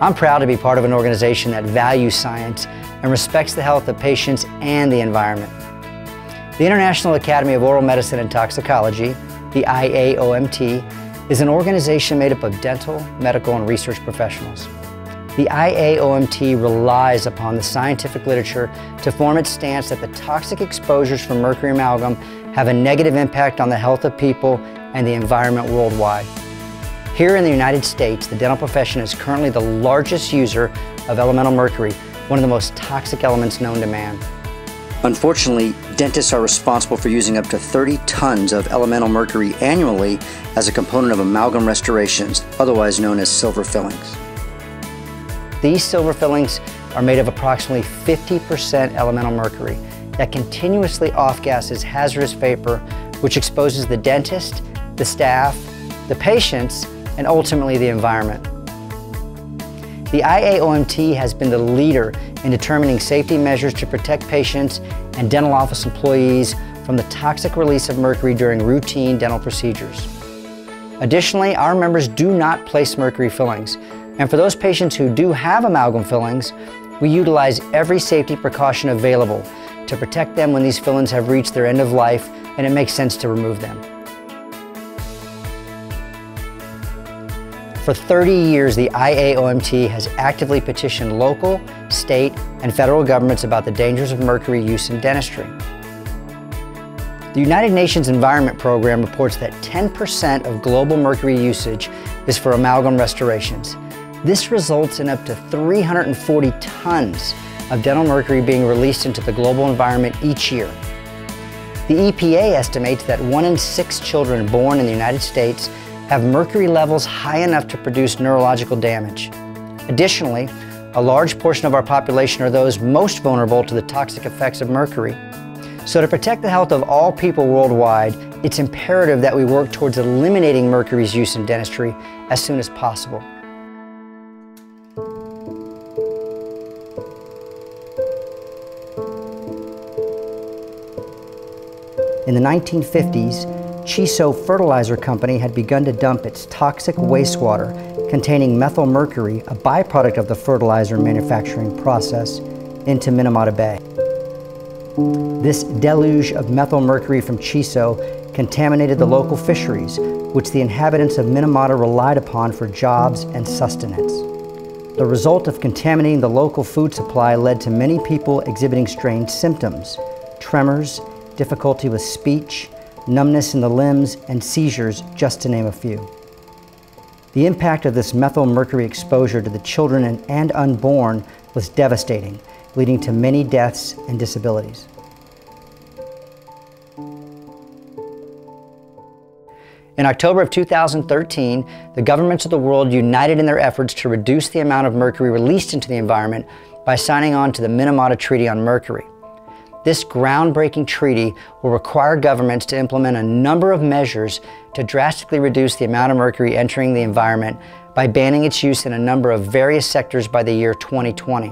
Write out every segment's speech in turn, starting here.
I'm proud to be part of an organization that values science and respects the health of patients and the environment. The International Academy of Oral Medicine and Toxicology, the IAOMT, is an organization made up of dental, medical, and research professionals. The IAOMT relies upon the scientific literature to form its stance that the toxic exposures from mercury amalgam have a negative impact on the health of people and the environment worldwide. Here in the United States, the dental profession is currently the largest user of elemental mercury, one of the most toxic elements known to man. Unfortunately, dentists are responsible for using up to 30 tons of elemental mercury annually as a component of amalgam restorations, otherwise known as silver fillings. These silver fillings are made of approximately 50% elemental mercury that continuously off-gasses hazardous vapor, which exposes the dentist, the staff, the patients, and ultimately the environment. The IAOMT has been the leader in determining safety measures to protect patients and dental office employees from the toxic release of mercury during routine dental procedures. Additionally, our members do not place mercury fillings, and for those patients who do have amalgam fillings, we utilize every safety precaution available to protect them when these fillings have reached their end of life and it makes sense to remove them. For 30 years, the IAOMT has actively petitioned local, state, and federal governments about the dangers of mercury use in dentistry. The United Nations Environment Program reports that 10% of global mercury usage is for amalgam restorations. This results in up to 340 tons of dental mercury being released into the global environment each year. The EPA estimates that 1 in 6 children born in the United States have mercury levels high enough to produce neurological damage. Additionally, a large portion of our population are those most vulnerable to the toxic effects of mercury. So to protect the health of all people worldwide, it's imperative that we work towards eliminating mercury's use in dentistry as soon as possible. In the 1950s, Chiso Fertilizer Company had begun to dump its toxic wastewater containing methylmercury, a byproduct of the fertilizer manufacturing process, into Minamata Bay. This deluge of methylmercury from Chiso contaminated the local fisheries, which the inhabitants of Minamata relied upon for jobs and sustenance. The result of contaminating the local food supply led to many people exhibiting strange symptoms: tremors, difficulty with speech, numbness in the limbs, and seizures, just to name a few. The impact of this methylmercury exposure to the children and unborn was devastating, leading to many deaths and disabilities. In October of 2013, the governments of the world united in their efforts to reduce the amount of mercury released into the environment by signing on to the Minamata Treaty on Mercury. This groundbreaking treaty will require governments to implement a number of measures to drastically reduce the amount of mercury entering the environment by banning its use in a number of various sectors by the year 2020.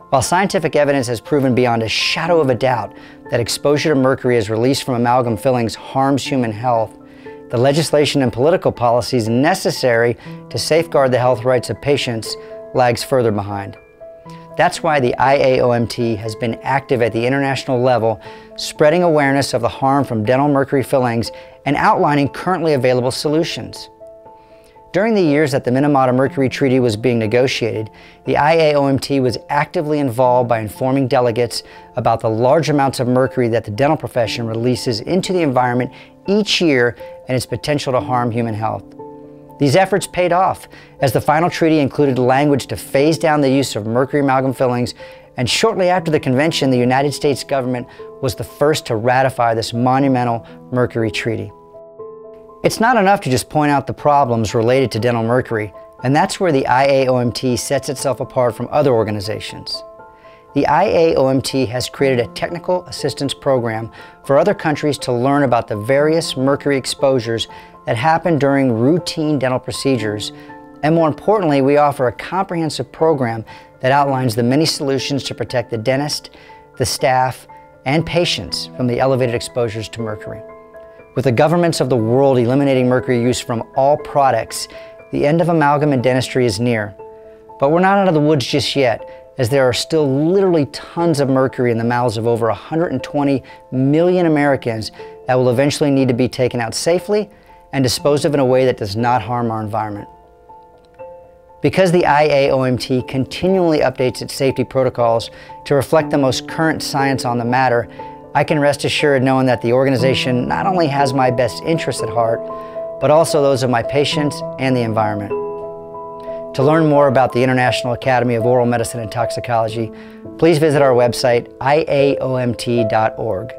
While scientific evidence has proven beyond a shadow of a doubt that exposure to mercury as released from amalgam fillings harms human health, the legislation and political policies necessary to safeguard the health rights of patients lags further behind. That's why the IAOMT has been active at the international level, spreading awareness of the harm from dental mercury fillings and outlining currently available solutions. During the years that the Minamata Mercury Treaty was being negotiated, the IAOMT was actively involved by informing delegates about the large amounts of mercury that the dental profession releases into the environment each year and its potential to harm human health. These efforts paid off, as the final treaty included language to phase down the use of mercury amalgam fillings, and shortly after the convention, the United States government was the first to ratify this monumental mercury treaty. It's not enough to just point out the problems related to dental mercury, and that's where the IAOMT sets itself apart from other organizations. The IAOMT has created a technical assistance program for other countries to learn about the various mercury exposures that happen during routine dental procedures, and more importantly, we offer a comprehensive program that outlines the many solutions to protect the dentist, the staff, and patients from the elevated exposures to mercury. With the governments of the world eliminating mercury use from all products, the end of amalgam in dentistry is near. But we're not out of the woods just yet, as there are still literally tons of mercury in the mouths of over 120 million Americans that will eventually need to be taken out safely and disposed of in a way that does not harm our environment. Because the IAOMT continually updates its safety protocols to reflect the most current science on the matter, I can rest assured knowing that the organization not only has my best interests at heart, but also those of my patients and the environment. To learn more about the International Academy of Oral Medicine and Toxicology, please visit our website, IAOMT.org.